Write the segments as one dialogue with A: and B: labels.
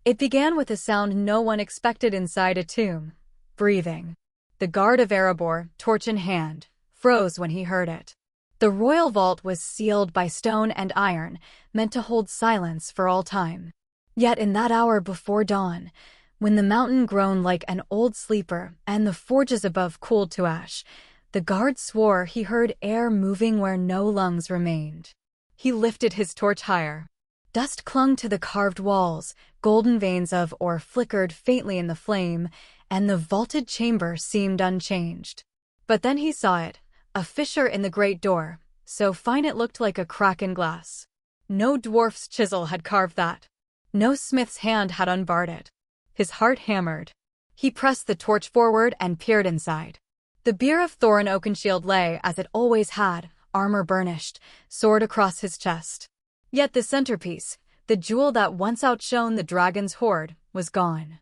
A: It began with a sound no one expected inside a tomb: breathing. The guard of Erebor, torch in hand, froze when he heard it. The royal vault was sealed by stone and iron, meant to hold silence for all time. Yet in that hour before dawn, when the mountain groaned like an old sleeper and the forges above cooled to ash, the guard swore he heard air moving where no lungs remained. He lifted his torch higher. Dust clung to the carved walls, golden veins of ore flickered faintly in the flame, and the vaulted chamber seemed unchanged. But then he saw it, a fissure in the great door, so fine it looked like a crack in glass. No dwarf's chisel had carved that. No smith's hand had unbarred it. His heart hammered. He pressed the torch forward and peered inside. The bier of Thorin Oakenshield lay as it always had, armor burnished, sword across his chest. Yet the centerpiece, the jewel that once outshone the dragon's hoard, was gone.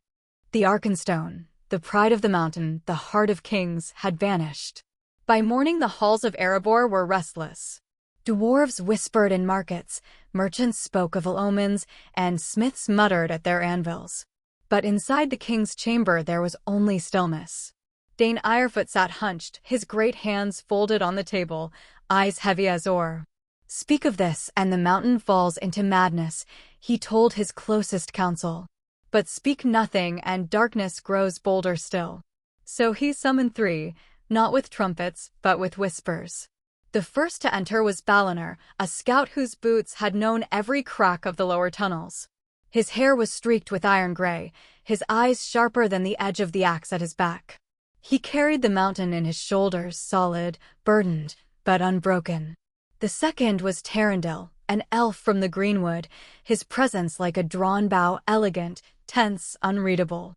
A: The Arkenstone, the pride of the mountain, the heart of kings, had vanished. By morning the halls of Erebor were restless. Dwarves whispered in markets, merchants spoke of ill omens, and smiths muttered at their anvils. But inside the king's chamber there was only stillness. Dane Irefoot sat hunched, his great hands folded on the table, eyes heavy as ore. "Speak of this, and the mountain falls into madness," he told his closest counsel. "But speak nothing, and darkness grows bolder still." So he summoned three, not with trumpets, but with whispers. The first to enter was Balinor, a scout whose boots had known every crack of the lower tunnels. His hair was streaked with iron gray, his eyes sharper than the edge of the axe at his back. He carried the mountain in his shoulders, solid, burdened, but unbroken. The second was Terendil, an elf from the greenwood, his presence like a drawn bow, elegant, tense, unreadable.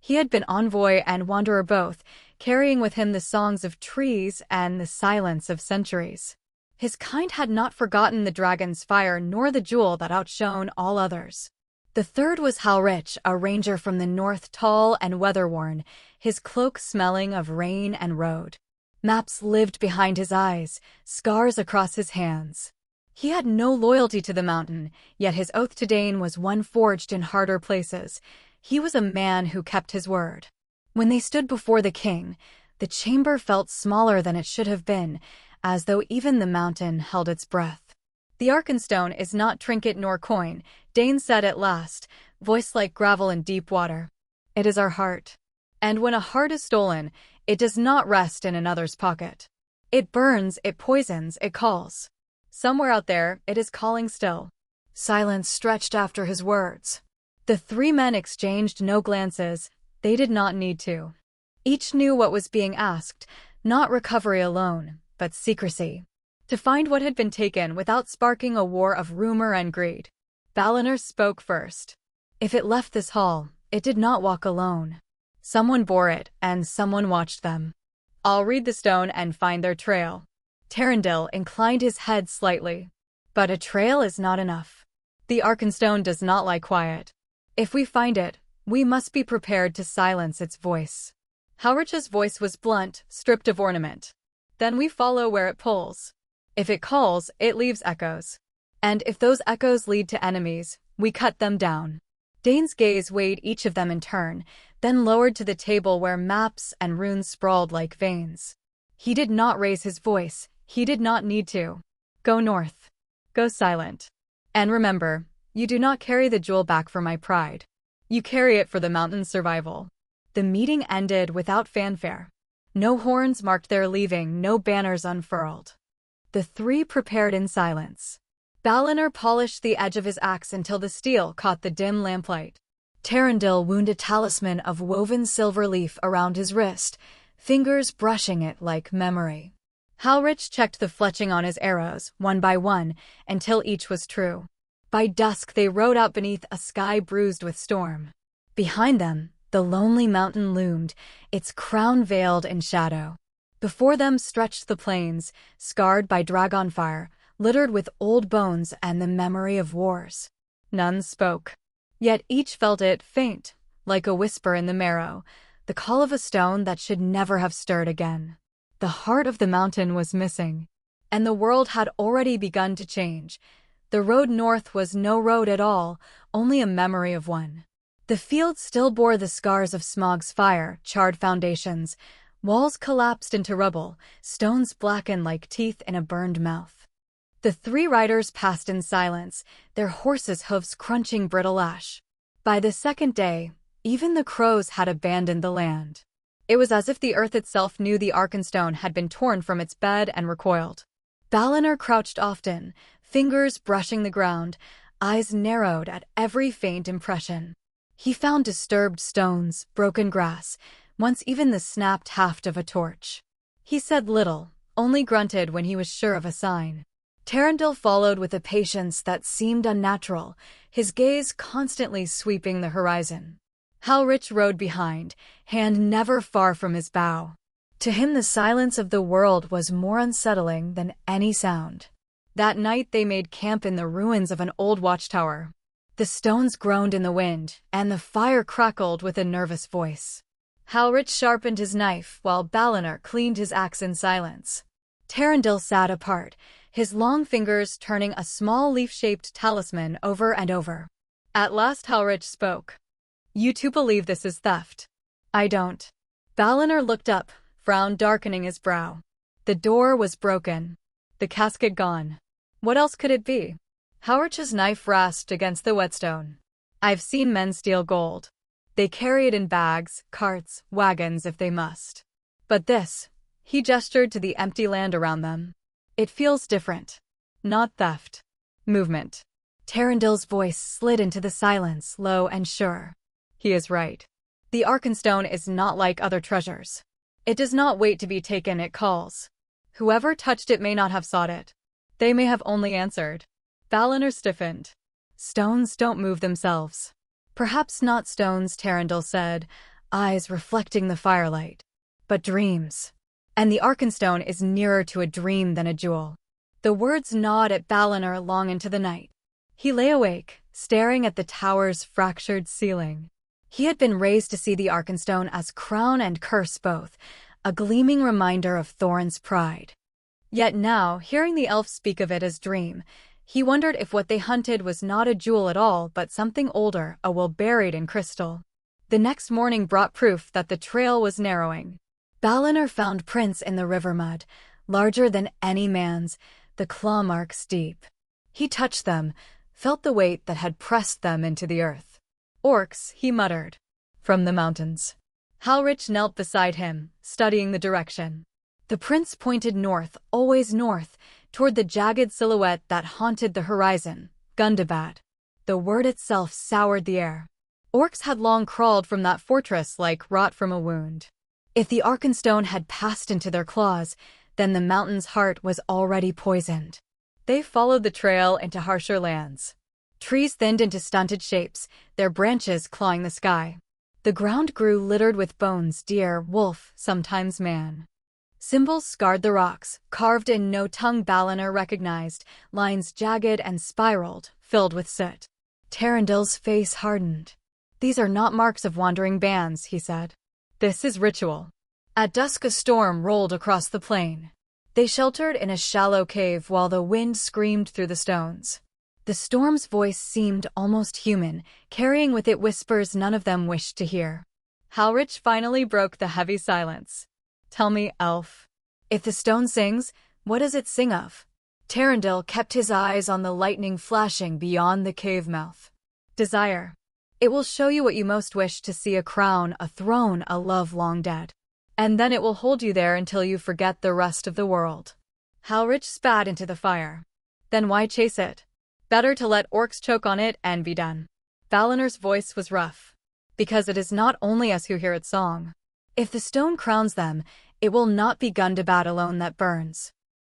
A: He had been envoy and wanderer both, carrying with him the songs of trees and the silence of centuries. His kind had not forgotten the dragon's fire nor the jewel that outshone all others. The third was Halrich, a ranger from the north, tall and weather-worn, his cloak smelling of rain and road. Maps lived behind his eyes, scars across his hands. He had no loyalty to the mountain, yet his oath to Dane was one forged in harder places. He was a man who kept his word. When they stood before the king, the chamber felt smaller than it should have been, as though even the mountain held its breath. "The Arkenstone is not trinket nor coin," Dane said at last, voice like gravel in deep water. "It is our heart. And when a heart is stolen, it does not rest in another's pocket. It burns, it poisons, it calls. Somewhere out there, it is calling still." Silence stretched after his words. The three men exchanged no glances. They did not need to. Each knew what was being asked, not recovery alone, but secrecy. To find what had been taken without sparking a war of rumor and greed. Balinor spoke first. "If it left this hall, it did not walk alone. Someone bore it, and someone watched them. I'll read the stone and find their trail." Terendil inclined his head slightly. "But a trail is not enough. The Arkenstone does not lie quiet. If we find it, we must be prepared to silence its voice." Halrich's voice was blunt, stripped of ornament. "Then we follow where it pulls. If it calls, it leaves echoes. And if those echoes lead to enemies, we cut them down." Dane's gaze weighed each of them in turn, then lowered to the table where maps and runes sprawled like veins. He did not raise his voice. He did not need to. "Go north. Go silent. And remember, you do not carry the jewel back for my pride. You carry it for the mountain's survival." The meeting ended without fanfare. No horns marked their leaving, no banners unfurled. The three prepared in silence. Balinor polished the edge of his axe until the steel caught the dim lamplight. Terendil wound a talisman of woven silver leaf around his wrist, fingers brushing it like memory. Halrich checked the fletching on his arrows, one by one, until each was true. By dusk they rode out beneath a sky bruised with storm. Behind them, the lonely mountain loomed, its crown veiled in shadow. Before them stretched the plains, scarred by dragonfire, littered with old bones and the memory of wars. None spoke. Yet each felt it, faint, like a whisper in the marrow, the call of a stone that should never have stirred again. The heart of the mountain was missing. And the world had already begun to change. The road north was no road at all, only a memory of one. The field still bore the scars of Smaug's fire, charred foundations. Walls collapsed into rubble, stones blackened like teeth in a burned mouth. The three riders passed in silence, their horses' hooves crunching brittle ash. By the second day, even the crows had abandoned the land. It was as if the earth itself knew the Arkenstone had been torn from its bed and recoiled. Valinor crouched often, fingers brushing the ground, eyes narrowed at every faint impression. He found disturbed stones, broken grass, once even the snapped haft of a torch. He said little, only grunted when he was sure of a sign. Terendil followed with a patience that seemed unnatural, his gaze constantly sweeping the horizon. Halrich rode behind, hand never far from his bow. To him the silence of the world was more unsettling than any sound. That night they made camp in the ruins of an old watchtower. The stones groaned in the wind, and the fire crackled with a nervous voice. Halrich sharpened his knife while Valinor cleaned his axe in silence. Terendil sat apart, his long fingers turning a small leaf-shaped talisman over and over. At last Halrich spoke. "You two believe this is theft." "I don't." Valinor looked up, frown darkening his brow. The door was broken. The casket gone. What else could it be? Halrich's knife rasped against the whetstone. "I've seen men steal gold. They carry it in bags, carts, wagons if they must. But this," he gestured to the empty land around them. "It feels different. Not theft. Movement." Terendil's voice slid into the silence, low and sure. "He is right. The Arkenstone is not like other treasures. It does not wait to be taken, it calls. Whoever touched it may not have sought it. They may have only answered." Valinor stiffened. "Stones don't move themselves." "Perhaps not stones," Terendil said, eyes reflecting the firelight. "But dreams. And the Arkenstone is nearer to a dream than a jewel." The words gnawed at Valinor long into the night. He lay awake, staring at the tower's fractured ceiling. He had been raised to see the Arkenstone as crown and curse both, a gleaming reminder of Thorin's pride. Yet now, hearing the elf speak of it as dream, he wondered if what they hunted was not a jewel at all but something older, a will buried in crystal. The next morning brought proof that the trail was narrowing. Valinor found prints in the river mud, larger than any man's, the claw marks deep. He touched them, felt the weight that had pressed them into the earth. "Orcs," he muttered. "From the mountains." Halrich knelt beside him, studying the direction. The prince pointed north, always north, toward the jagged silhouette that haunted the horizon, Gundabad. The word itself soured the air. Orcs had long crawled from that fortress like rot from a wound. If the Arkenstone had passed into their claws, then the mountain's heart was already poisoned. They followed the trail into harsher lands. Trees thinned into stunted shapes, their branches clawing the sky. The ground grew littered with bones, deer, wolf, sometimes man. Symbols scarred the rocks, carved in no tongue Valinor recognized, lines jagged and spiraled, filled with soot. Terendil's face hardened. "These are not marks of wandering bands," he said. "This is ritual." At dusk a storm rolled across the plain. They sheltered in a shallow cave while the wind screamed through the stones. The storm's voice seemed almost human, carrying with it whispers none of them wished to hear. Halrich finally broke the heavy silence. "Tell me, elf. If the stone sings, what does it sing of?" Terendil kept his eyes on the lightning flashing beyond the cave mouth. "Desire. It will show you what you most wish to see, a crown, a throne, a love long dead. And then it will hold you there until you forget the rest of the world." Halrich spat into the fire. "Then why chase it? Better to let orcs choke on it and be done." Valinor's voice was rough. "Because it is not only us who hear its song. If the stone crowns them, it will not be Gundabad alone that burns.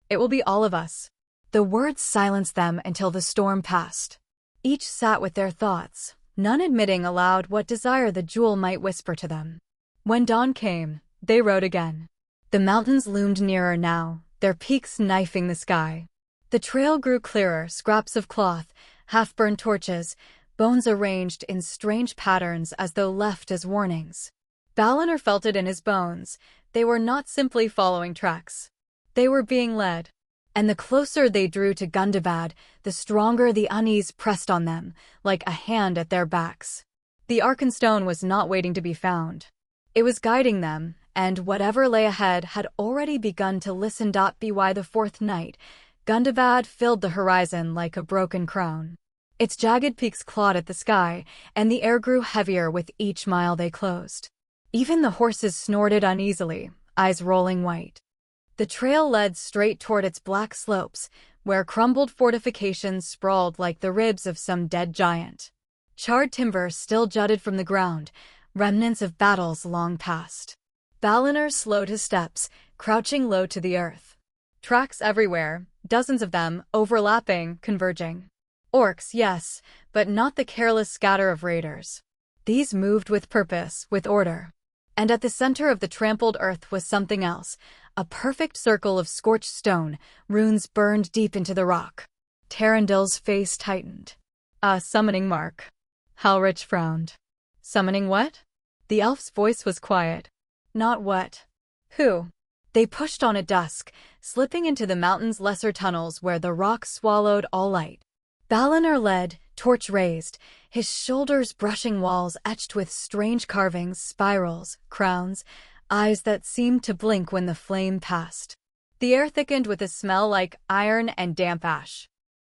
A: It will be all of us." The words silenced them until the storm passed. Each sat with their thoughts, none admitting aloud what desire the jewel might whisper to them. When dawn came, they rode again. The mountains loomed nearer now, their peaks knifing the sky. The trail grew clearer, scraps of cloth, half-burned torches, bones arranged in strange patterns as though left as warnings. Valinor felt it in his bones. They were not simply following tracks. They were being led. And the closer they drew to Gundabad, the stronger the unease pressed on them, like a hand at their backs. The Arkenstone was not waiting to be found. It was guiding them, and whatever lay ahead had already begun to listen. By the fourth night, Gundabad filled the horizon like a broken crown. Its jagged peaks clawed at the sky, and the air grew heavier with each mile they closed. Even the horses snorted uneasily, eyes rolling white. The trail led straight toward its black slopes, where crumbled fortifications sprawled like the ribs of some dead giant. Charred timber still jutted from the ground, remnants of battles long past. Valinor slowed his steps, crouching low to the earth. Tracks everywhere, dozens of them, overlapping, converging. Orcs, yes, but not the careless scatter of raiders. These moved with purpose, with order. And at the center of the trampled earth was something else, a perfect circle of scorched stone, runes burned deep into the rock. Tarendil's face tightened. A summoning mark. Halrich frowned. Summoning what? The elf's voice was quiet. Not what. Who? They pushed on at dusk, slipping into the mountain's lesser tunnels where the rock swallowed all light. Valinor led, torch raised, his shoulders brushing walls etched with strange carvings, spirals, crowns, eyes that seemed to blink when the flame passed. The air thickened with a smell like iron and damp ash.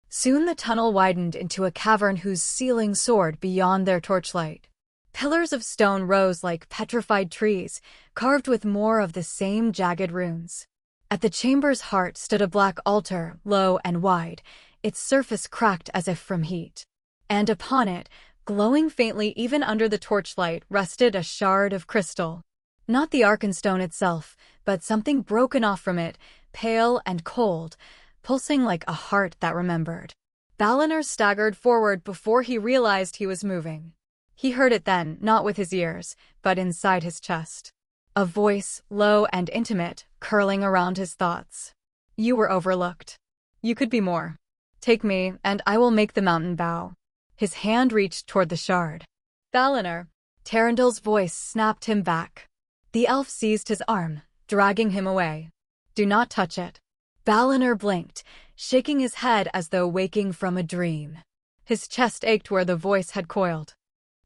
A: Soon the tunnel widened into a cavern whose ceiling soared beyond their torchlight. Pillars of stone rose like petrified trees, carved with more of the same jagged runes. At the chamber's heart stood a black altar, low and wide, its surface cracked as if from heat. And upon it, glowing faintly even under the torchlight, rested a shard of crystal. Not the Arkenstone itself, but something broken off from it, pale and cold, pulsing like a heart that remembered. Valinor staggered forward before he realized he was moving. He heard it then, not with his ears, but inside his chest. A voice, low and intimate, curling around his thoughts. You were overlooked. You could be more. Take me, and I will make the mountain bow. His hand reached toward the shard. Valinor. Tarendil's voice snapped him back. The elf seized his arm, dragging him away. Do not touch it. Valinor blinked, shaking his head as though waking from a dream. His chest ached where the voice had coiled.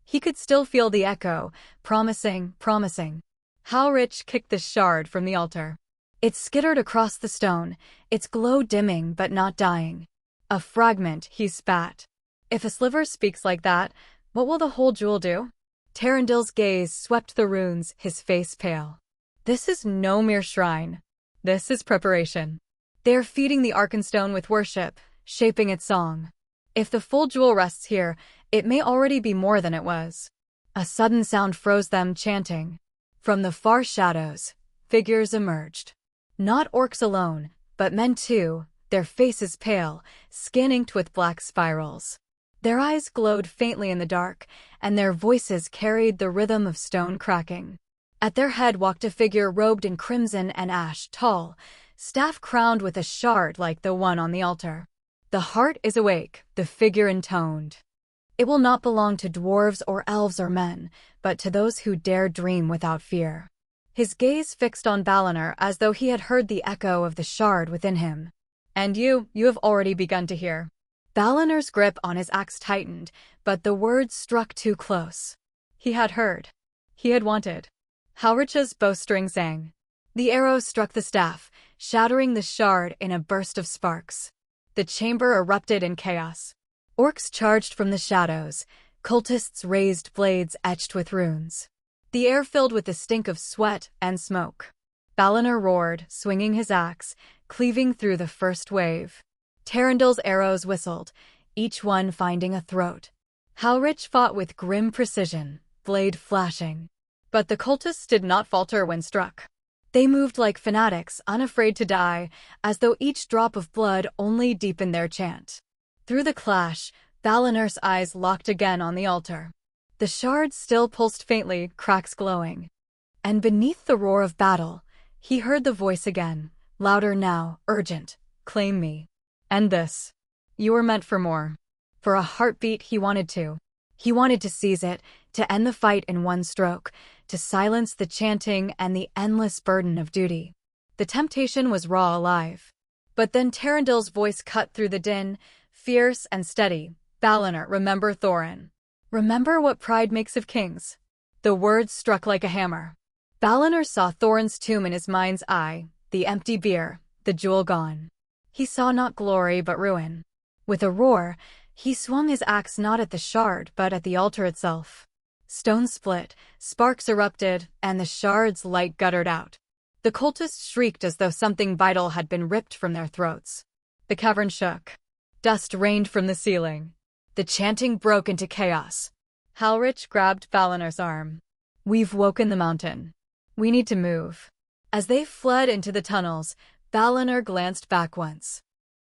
A: He could still feel the echo, promising. Halrich kicked the shard from the altar. It skittered across the stone, its glow dimming but not dying. A fragment, he spat. If a sliver speaks like that, what will the whole jewel do? Tarendil's gaze swept the runes, his face pale. This is no mere shrine. This is preparation. They are feeding the Arkenstone with worship, shaping its song. If the full jewel rests here, it may already be more than it was. A sudden sound froze them, chanting. From the far shadows, figures emerged. Not orcs alone, but men too, their faces pale, skin inked with black spirals. Their eyes glowed faintly in the dark, and their voices carried the rhythm of stone cracking. At their head walked a figure robed in crimson and ash, tall, staff crowned with a shard like the one on the altar. The heart is awake, the figure intoned. It will not belong to dwarves or elves or men, but to those who dare dream without fear. His gaze fixed on Valinor as though he had heard the echo of the shard within him. And you have already begun to hear. Valinor's grip on his axe tightened, but the words struck too close. He had heard. He had wanted. Halrich's bowstring sang. The arrow struck the staff, shattering the shard in a burst of sparks. The chamber erupted in chaos. Orcs charged from the shadows, cultists raised blades etched with runes. The air filled with the stink of sweat and smoke. Valinor roared, swinging his axe, cleaving through the first wave. Tarendil's arrows whistled, each one finding a throat. Halrich fought with grim precision, blade flashing. But the cultists did not falter when struck. They moved like fanatics, unafraid to die, as though each drop of blood only deepened their chant. Through the clash, Valinor's eyes locked again on the altar. The shards still pulsed faintly, cracks glowing. And beneath the roar of battle, he heard the voice again, louder now, urgent. Claim me. End this. You were meant for more. For a heartbeat he wanted to. He wanted to seize it, to end the fight in one stroke, to silence the chanting and the endless burden of duty. The temptation was raw alive. But then Tarendil's voice cut through the din, fierce and steady. Valinor, remember Thorin. Remember what pride makes of kings. The words struck like a hammer. Valinor saw Thorin's tomb in his mind's eye, the empty bier, the jewel gone. He saw not glory but ruin. With a roar, he swung his axe not at the shard but at the altar itself. Stone split, sparks erupted, and the shard's light guttered out. The cultists shrieked as though something vital had been ripped from their throats. The cavern shook. Dust rained from the ceiling. The chanting broke into chaos. Halrich grabbed Valinor's arm. "We've woken the mountain. We need to move." As they fled into the tunnels, Valinor glanced back once.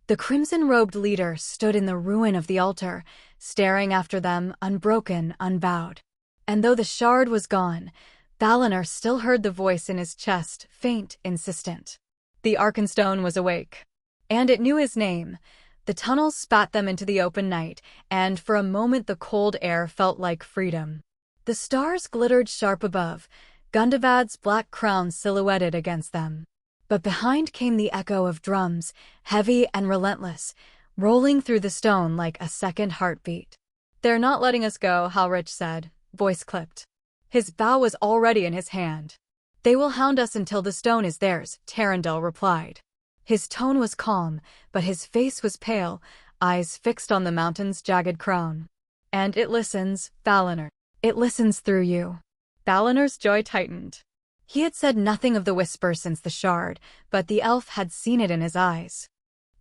A: The crimson-robed leader stood in the ruin of the altar, staring after them, unbroken, unbowed. And though the shard was gone, Valinor still heard the voice in his chest, faint, insistent. The Arkenstone was awake. And it knew his name. The tunnels spat them into the open night, and for a moment the cold air felt like freedom. The stars glittered sharp above, Gundabad's black crown silhouetted against them. But behind came the echo of drums, heavy and relentless, rolling through the stone like a second heartbeat. "They're not letting us go," Halrich said, voice clipped. His bow was already in his hand. "They will hound us until the stone is theirs," Tarendil replied. His tone was calm, but his face was pale, eyes fixed on the mountain's jagged crown. "And it listens, Valinor. It listens through you." Valinor's joy tightened. He had said nothing of the whisper since the shard, but the elf had seen it in his eyes.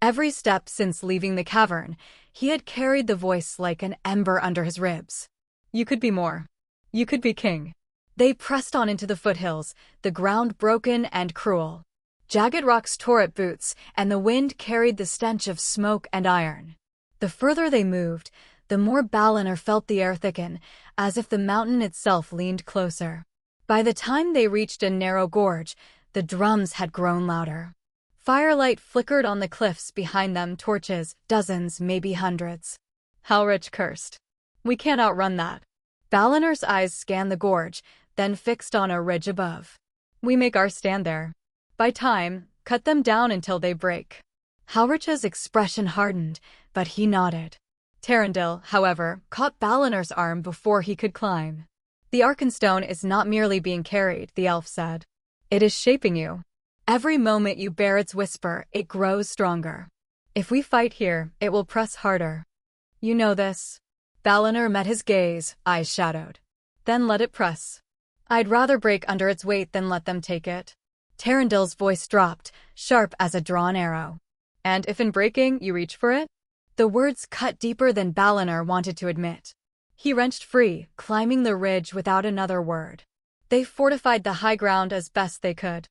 A: Every step since leaving the cavern, he had carried the voice like an ember under his ribs. "You could be more. You could be king." They pressed on into the foothills, the ground broken and cruel. Jagged rocks tore at boots, and the wind carried the stench of smoke and iron. The further they moved, the more Valinor felt the air thicken, as if the mountain itself leaned closer. By the time they reached a narrow gorge, the drums had grown louder. Firelight flickered on the cliffs behind them, torches, dozens, maybe hundreds. Halrich cursed. "We can't outrun that." Valinor's eyes scanned the gorge, then fixed on a ridge above. "We make our stand there. By time, cut them down until they break." Halrich's expression hardened, but he nodded. Tarendil, however, caught Valinor's arm before he could climb. "The Arkenstone is not merely being carried," the elf said. "It is shaping you. Every moment you bear its whisper, it grows stronger. If we fight here, it will press harder. You know this." Valinor met his gaze, eyes shadowed. "Then let it press. I'd rather break under its weight than let them take it." Tarendil's voice dropped, sharp as a drawn arrow. "And if in breaking you reach for it?" The words cut deeper than Valinor wanted to admit. He wrenched free, climbing the ridge without another word. They fortified the high ground as best they could.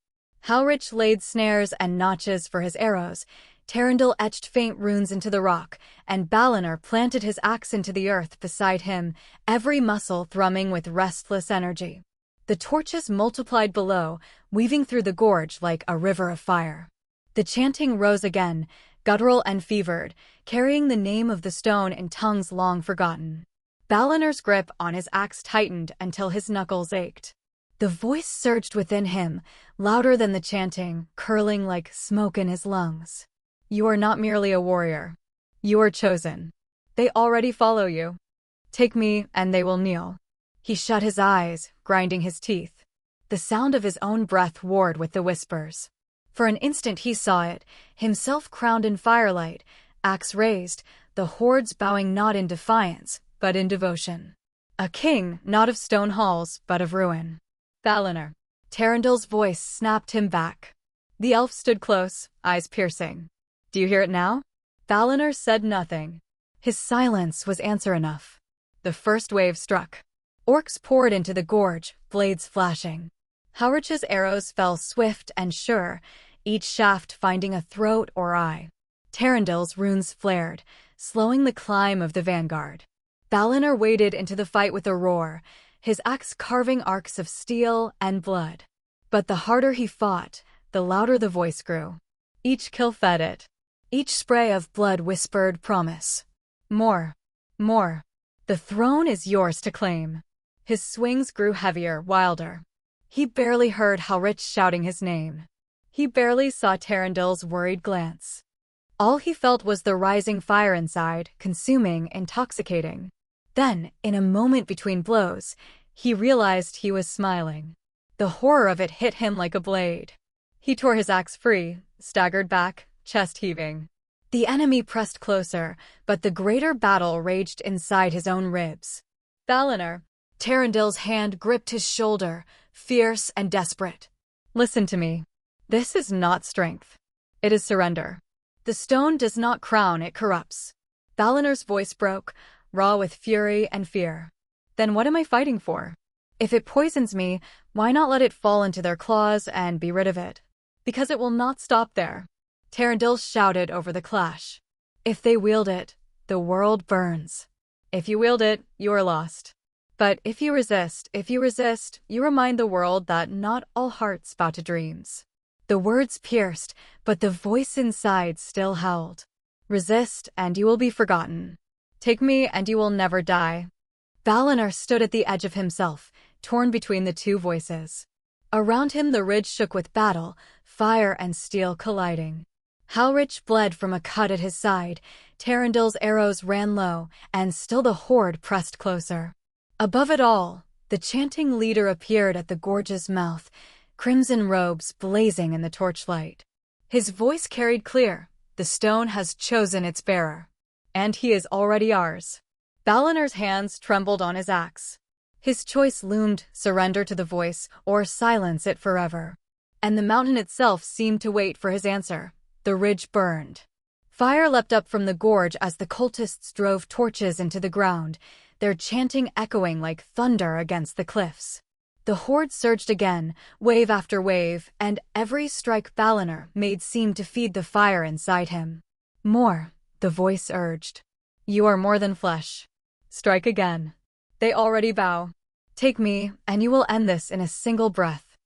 A: Halrich laid snares and notches for his arrows, Tarendil etched faint runes into the rock, and Valinor planted his axe into the earth beside him, every muscle thrumming with restless energy. The torches multiplied below, weaving through the gorge like a river of fire. The chanting rose again, guttural and fevered, carrying the name of the stone in tongues long forgotten. Valinor's grip on his axe tightened until his knuckles ached. The voice surged within him, louder than the chanting, curling like smoke in his lungs. "You are not merely a warrior. You are chosen. They already follow you. Take me, and they will kneel." He shut his eyes, grinding his teeth. The sound of his own breath warred with the whispers. For an instant he saw it, himself crowned in firelight, axe raised, the hordes bowing not in defiance, but in devotion. A king, not of stone halls, but of ruin. "Valinor." Tarendil's voice snapped him back. The elf stood close, eyes piercing. "Do you hear it now?" Valinor said nothing. His silence was answer enough. The first wave struck. Orcs poured into the gorge, blades flashing. Halrich's arrows fell swift and sure, each shaft finding a throat or eye. Tarendil's runes flared, slowing the climb of the vanguard. Valinor waded into the fight with a roar, his axe carving arcs of steel and blood. But the harder he fought, the louder the voice grew. Each kill fed it. Each spray of blood whispered promise. More. More. The throne is yours to claim. His swings grew heavier, wilder. He barely heard Halrich shouting his name. He barely saw Tarendil's worried glance. All he felt was the rising fire inside, consuming, intoxicating. Then, in a moment between blows, he realized he was smiling. The horror of it hit him like a blade. He tore his axe free, staggered back, chest heaving. The enemy pressed closer, but the greater battle raged inside his own ribs. Valinor. Tarendil's hand gripped his shoulder, fierce and desperate. Listen to me. This is not strength. It is surrender. The stone does not crown, it corrupts. Valinor's voice broke, raw with fury and fear. Then what am I fighting for? If it poisons me, why not let it fall into their claws and be rid of it? Because it will not stop there. Tarendil shouted over the clash. If they wield it, the world burns. If you wield it, you are lost. But if you resist, you remind the world that not all hearts bow to dreams. The words pierced, but the voice inside still howled. Resist, and you will be forgotten. Take me, and you will never die. Valinor stood at the edge of himself, torn between the two voices. Around him the ridge shook with battle, fire and steel colliding. Halrich bled from a cut at his side, Tarendil's arrows ran low, and still the horde pressed closer. Above it all, the chanting leader appeared at the gorge's mouth, crimson robes blazing in the torchlight. His voice carried clear, the stone has chosen its bearer. And he is already ours. Valinor's hands trembled on his axe. His choice loomed, surrender to the voice, or silence it forever. And the mountain itself seemed to wait for his answer. The ridge burned. Fire leapt up from the gorge as the cultists drove torches into the ground, their chanting echoing like thunder against the cliffs. The horde surged again, wave after wave, and every strike Valinor made seemed to feed the fire inside him. More, the voice urged. You are more than flesh. Strike again. They already bow. Take me, and you will end this in a single breath.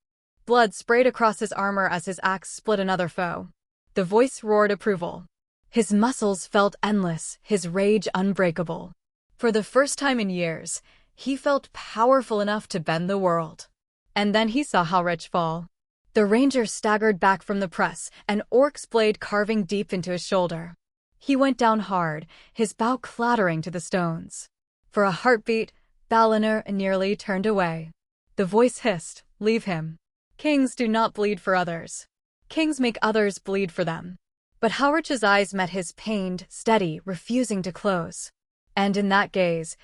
A: Blood sprayed across his armor as his axe split another foe. The voice roared approval. His muscles felt endless, his rage unbreakable. For the first time in years, he felt powerful enough to bend the world. And then he saw Halrich fall. The ranger staggered back from the press, an orc's blade carving deep into his shoulder. He went down hard, his bow clattering to the stones. For a heartbeat, Valinor nearly turned away. The voice hissed, "Leave him. Kings do not bleed for others. Kings make others bleed for them." But Halrich's eyes met his pained, steady, refusing to close. And in that gaze,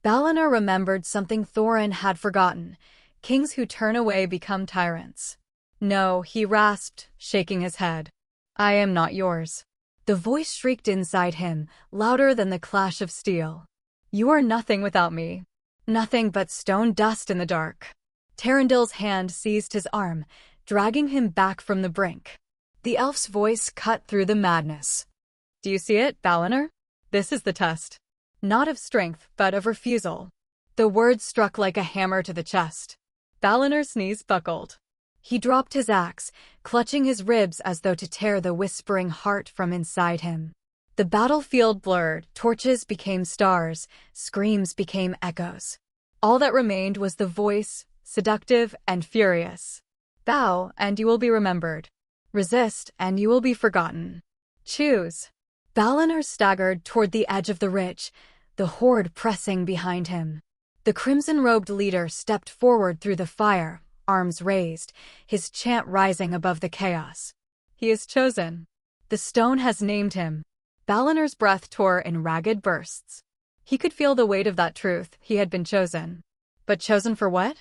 A: Valinor remembered something Thorin had forgotten. Kings who turn away become tyrants. No, he rasped, shaking his head. I am not yours. The voice shrieked inside him, louder than the clash of steel. You are nothing without me. Nothing but stone dust in the dark. Tarendil's hand seized his arm, dragging him back from the brink. The elf's voice cut through the madness. Do you see it, Valinor? This is the test. Not of strength, but of refusal. The words struck like a hammer to the chest. Valinor's knees buckled. He dropped his axe, clutching his ribs as though to tear the whispering heart from inside him. The battlefield blurred, torches became stars, screams became echoes. All that remained was the voice, seductive and furious. Bow, and you will be remembered. Resist, and you will be forgotten. Choose. Valinor staggered toward the edge of the ridge, the horde pressing behind him. The crimson-robed leader stepped forward through the fire, arms raised, his chant rising above the chaos. He is chosen. The stone has named him. Valinor's breath tore in ragged bursts. He could feel the weight of that truth. He had been chosen. But chosen for what?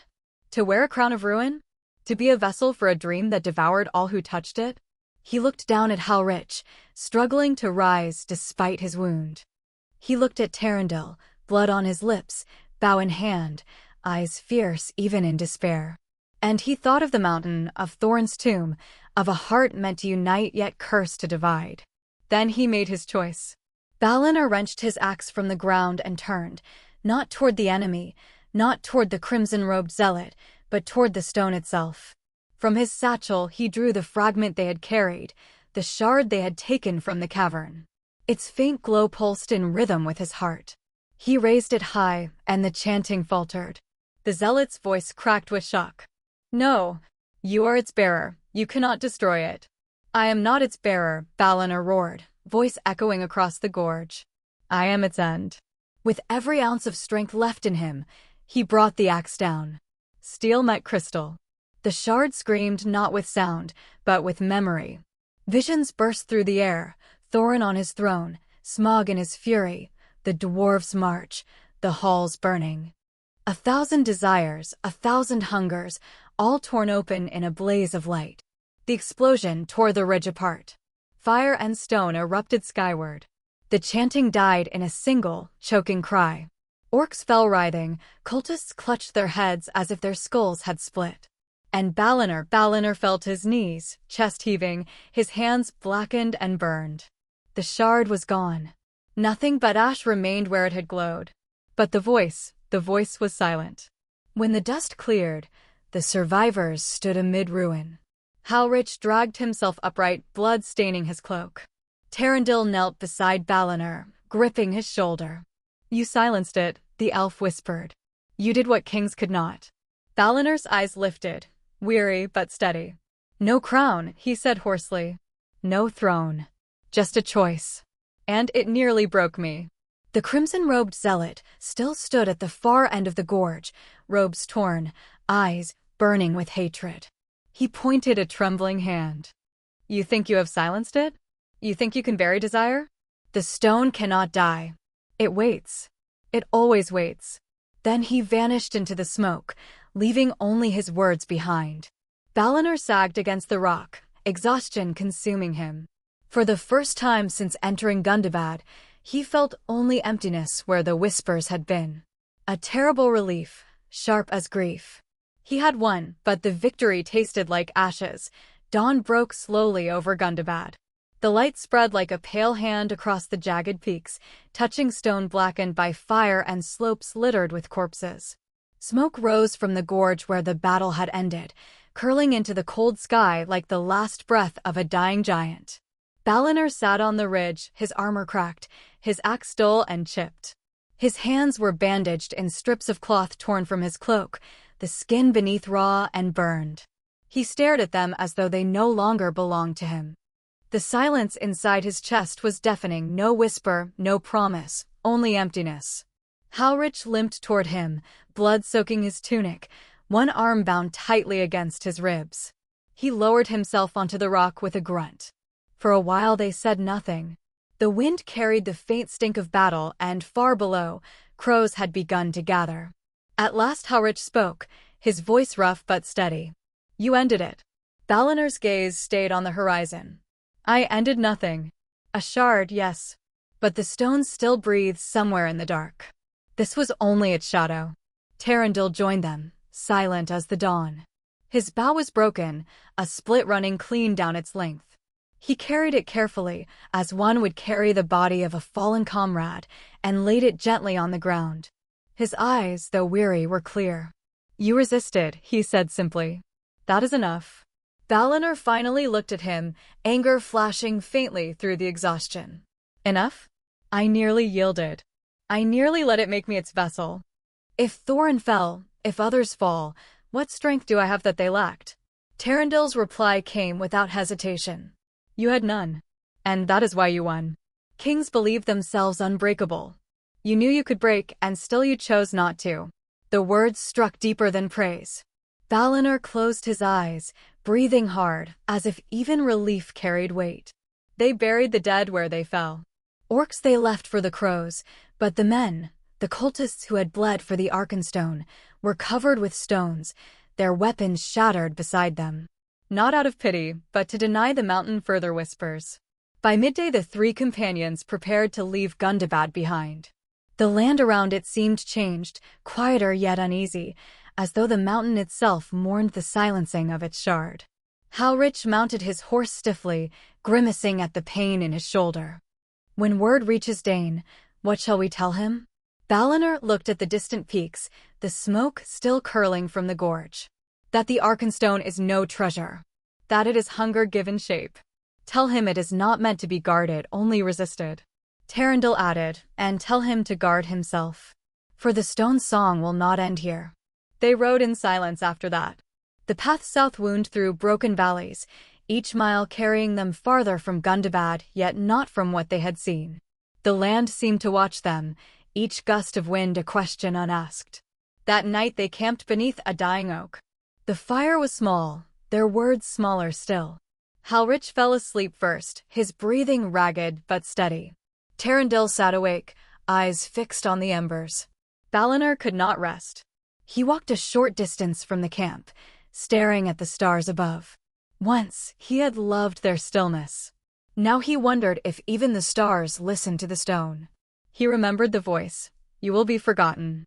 A: To wear a crown of ruin? To be a vessel for a dream that devoured all who touched it? He looked down at Halrich, struggling to rise despite his wound. He looked at Tarendil, blood on his lips, bow in hand, eyes fierce even in despair. And he thought of the mountain, of Thorin's tomb, of a heart meant to unite yet cursed to divide. Then he made his choice. Valinor wrenched his axe from the ground and turned, not toward the enemy, not toward the crimson-robed zealot, but toward the stone itself. From his satchel he drew the fragment they had carried, the shard they had taken from the cavern. Its faint glow pulsed in rhythm with his heart. He raised it high, and the chanting faltered. The zealot's voice cracked with shock. No, you are its bearer. You cannot destroy it. I am not its bearer, Valinor roared, voice echoing across the gorge. I am its end. With every ounce of strength left in him, he brought the axe down. Steel met crystal. The shard screamed not with sound, but with memory. Visions burst through the air, Thorin on his throne, Smaug in his fury, the dwarves' march, the halls burning. 1,000 desires, 1,000 hungers, all torn open in a blaze of light. The explosion tore the ridge apart. Fire and stone erupted skyward. The chanting died in a single, choking cry. Orcs fell writhing, cultists clutched their heads as if their skulls had split. And Baliner fell to his knees, chest heaving, his hands blackened and burned. The shard was gone. Nothing but ash remained where it had glowed. But the voice was silent. When the dust cleared, the survivors stood amid ruin. Halrich dragged himself upright, blood staining his cloak. Terendil knelt beside Baliner, gripping his shoulder. "You silenced it," the elf whispered. "You did what kings could not." Balinor's eyes lifted, weary but steady. "No crown," he said hoarsely. "No throne. Just a choice. And it nearly broke me." The crimson-robed zealot still stood at the far end of the gorge, robes torn, eyes burning with hatred. He pointed a trembling hand. "You think you have silenced it? You think you can bury desire? The stone cannot die. It waits. It always waits." Then he vanished into the smoke, leaving only his words behind. Baliner sagged against the rock, exhaustion consuming him. For the first time since entering Gundabad, he felt only emptiness where the whispers had been. A terrible relief, sharp as grief. He had won, but the victory tasted like ashes. Dawn broke slowly over Gundabad. The light spread like a pale hand across the jagged peaks, touching stone blackened by fire and slopes littered with corpses. Smoke rose from the gorge where the battle had ended, curling into the cold sky like the last breath of a dying giant. Baliner sat on the ridge, his armor cracked, his axe dull and chipped. His hands were bandaged in strips of cloth torn from his cloak, the skin beneath raw and burned. He stared at them as though they no longer belonged to him. The silence inside his chest was deafening, no whisper, no promise, only emptiness. Halrich limped toward him, blood soaking his tunic, one arm bound tightly against his ribs. He lowered himself onto the rock with a grunt. For a while they said nothing. The wind carried the faint stink of battle, and far below, crows had begun to gather. At last Halrich spoke, his voice rough but steady. "You ended it." Balinor's gaze stayed on the horizon. "I ended nothing. A shard, yes. But the stone still breathes somewhere in the dark." This was only its shadow. Terendil joined them, silent as the dawn. His bow was broken, a split running clean down its length. He carried it carefully, as one would carry the body of a fallen comrade, and laid it gently on the ground. His eyes, though weary, were clear. "You resisted," he said simply. "That is enough." Baliner finally looked at him, anger flashing faintly through the exhaustion. "Enough? I nearly yielded. I nearly let it make me its vessel. If Thorin fell, if others fall, what strength do I have that they lacked?" Terendil's reply came without hesitation. "You had none. And that is why you won. Kings believe themselves unbreakable. You knew you could break, and still you chose not to." The words struck deeper than praise. Baliner closed his eyes, breathing hard, as if even relief carried weight. They buried the dead where they fell. Orcs they left for the crows, but the men, the cultists who had bled for the Arkenstone, were covered with stones, their weapons shattered beside them. Not out of pity, but to deny the mountain further whispers. By midday the three companions prepared to leave Gundabad behind. The land around it seemed changed, quieter yet uneasy, as though the mountain itself mourned the silencing of its shard. Halrich mounted his horse stiffly, grimacing at the pain in his shoulder. "When word reaches Dane, what shall we tell him?" Baliner looked at the distant peaks, the smoke still curling from the gorge. "That the Arkenstone is no treasure. That it is hunger given shape. Tell him it is not meant to be guarded, only resisted." Terendil added, "And tell him to guard himself. For the stone's song will not end here." They rode in silence after that. The path south wound through broken valleys, each mile carrying them farther from Gundabad, yet not from what they had seen. The land seemed to watch them, each gust of wind a question unasked. That night they camped beneath a dying oak. The fire was small, their words smaller still. Halrich fell asleep first, his breathing ragged but steady. Terendil sat awake, eyes fixed on the embers. Valinor could not rest. He walked a short distance from the camp, staring at the stars above. Once, he had loved their stillness. Now he wondered if even the stars listened to the stone. He remembered the voice. "You will be forgotten."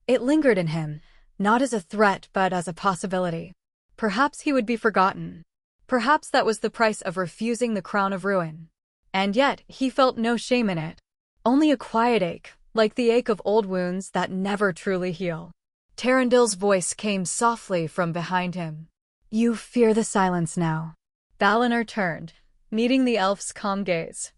A: It lingered in him, not as a threat but as a possibility. Perhaps he would be forgotten. Perhaps that was the price of refusing the crown of ruin. And yet, he felt no shame in it. Only a quiet ache, like the ache of old wounds that never truly heal. Terendil's voice came softly from behind him. "You fear the silence now." Valinor turned, meeting the elf's calm gaze.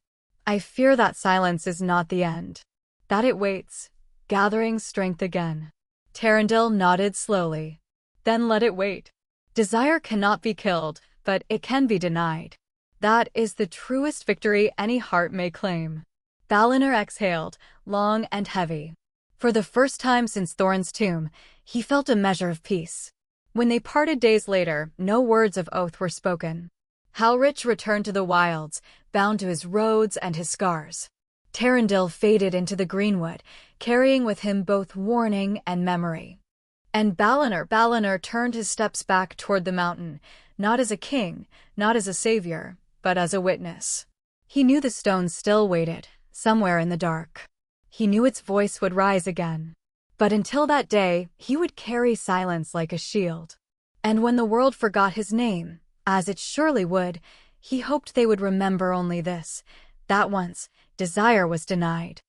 A: "I fear that silence is not the end. That it waits, gathering strength again." Terendil nodded slowly. "Then let it wait. Desire cannot be killed, but it can be denied. That is the truest victory any heart may claim." Valinor exhaled, long and heavy. For the first time since Thorin's tomb, he felt a measure of peace. When they parted days later, no words of oath were spoken. Halrich returned to the wilds, bound to his roads and his scars. Terendil faded into the greenwood, carrying with him both warning and memory. And Valinor turned his steps back toward the mountain, not as a king, not as a savior, but as a witness. He knew the stone still waited, somewhere in the dark. He knew its voice would rise again. But until that day, he would carry silence like a shield. And when the world forgot his name, as it surely would, he hoped they would remember only this, that once, desire was denied.